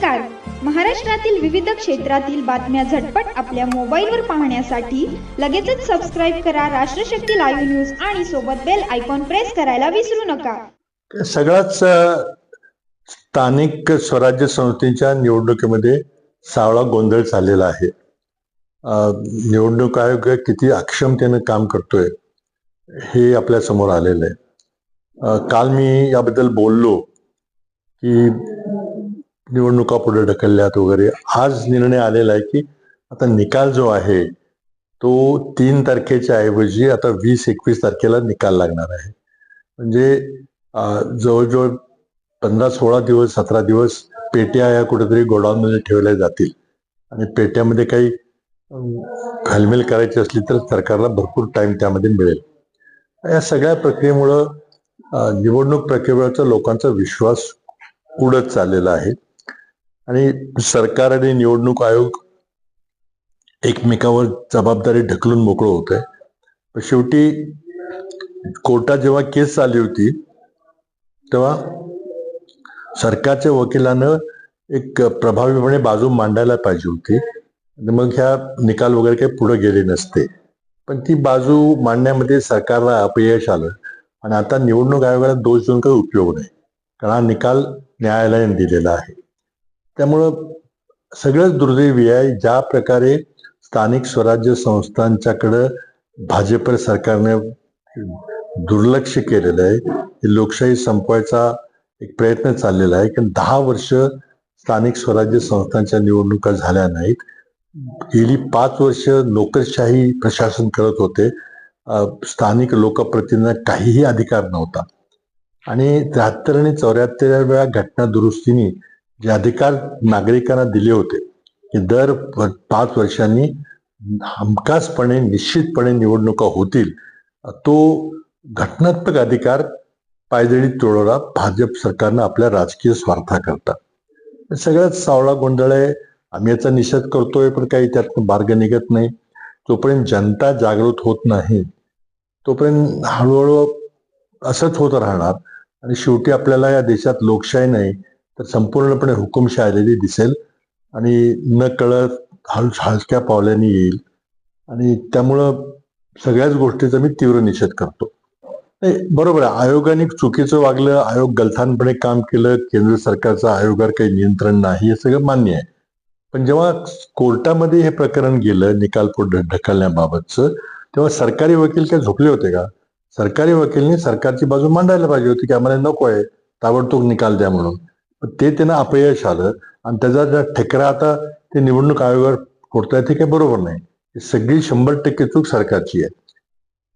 नमस्कार. महाराष्ट्रातील विविध क्षेत्रातील बातम्या झटपट आपल्या मोबाईलवर पाहण्यासाठी लगेचच सबस्क्राईब करा राष्ट्रशक्ती लाईव्ह न्यूज आणि सोबत बेल आयकॉन प्रेस करायला विसरू नका. सगळ्याच स्थानिक स्वराज्य संस्थेच्या निवडणुकीमध्ये सावळा गोंधळ चाललेला आहे. निवडणूक आयोग किती अक्षमतेने काम करतोय हे आपल्या समोर आलेलं आहे. काल मी याबद्दल बोललो की निवडणुका पुढे ढकलल्यात वगैरे. आज निर्णय आलेला आहे की आता निकाल जो आहे तो 3 तारखेच्या ऐवजी आता 20-21 तारखेला निकाल लागणार आहे. म्हणजे जवळजवळ 15-16 दिवस 17 दिवस पेट्या या कुठेतरी गोडाऊनमध्ये ठेवल्या जातील आणि पेट्यामध्ये काही घालमेल करायची असली तर सरकारला भरपूर टाइम त्यामध्ये मिळेल. या सगळ्या प्रक्रियेमुळं निवडणूक प्रक्रियेवरचा लोकांचा विश्वास उडत चाललेला आहे आणि सरकार आणि निवडणूक आयोग एकमेकावर जबाबदारी ढकलून मोकळं होत आहे. शेवटी कोर्टात जेव्हा केस चालली होती तेव्हा सरकारच्या वकिलानं एक प्रभावीपणे बाजू मांडायला पाहिजे होती, मग ह्या निकाल वगैरे काही पुढे गेले नसते. पण ती बाजू मांडण्यामध्ये सरकारला अपयश आलं आणि आता निवडणूक आयोगाला दोष देऊन काही उपयोग नाही, कारण हा निकाल न्यायालयाने दिलेला आहे. त्यामुळं सगळंच दुर्दैवी आहे. ज्या प्रकारे स्थानिक स्वराज्य संस्थांच्याकडं भाजप सरकारने दुर्लक्ष केलेलं आहे, लोकशाही संपवायचा एक प्रयत्न चाललेला आहे. कारण 10 वर्ष स्थानिक स्वराज्य संस्थांच्या निवडणुका झाल्या नाहीत. गेली 5 वर्ष नोकरशाही प्रशासन करत होते. स्थानिक लोकप्रतिनिधींना काहीही अधिकार नव्हता आणि 73 आणि 74व्या घटना दुरुस्तीने जे अधिकार नागरिकांना दिले होते की दर 5 वर्षांनी हमखासपणे निश्चितपणे निवडणुका होतील, तो घटनात्मक अधिकार पायदळी तोडला भाजप सरकारनं आपल्या राजकीय स्वार्थाकरता. सगळ्यात सावळा गोंधळ आहे. आम्ही याचा निषेध करतोय पण काही त्यातनं मार्ग निघत नाही. जोपर्यंत जनता जागृत होत नाही तोपर्यंत हळूहळू असंच होत राहणार आणि शेवटी आपल्याला या देशात लोकशाही नाही तर संपूर्णपणे हुकुमशाही आलेली दिसेल आणि न कळत हलक्या पावलांनी येईल. आणि त्यामुळं सगळ्याच गोष्टीचा मी तीव्र निषेध करतो. नाही, बरोबर आहे, आयोगाने चुकीचं वागलं, आयोग गलथानपणे काम केलं, केंद्र सरकारचं आयोगावर काही नियंत्रण नाही, हे सगळं मान्य आहे. पण जेव्हा कोर्टामध्ये हे प्रकरण गेलं निकाल पुढे ढकलण्याबाबतचं, तेव्हा सरकारी वकील काय झोपले होते का? सरकारी वकीलने सरकारची बाजू मांडायला पाहिजे होती की आम्हाला नको आहे, ताबडतोब निकाल द्या म्हणून. ते त्यांना अपयश आलं आणि त्याचा ज्या ठेकरा आता ते निवडणूक आयोगावर फोडतायत ते काही बरोबर नाही. सगळी 100% चूक सरकारची आहे.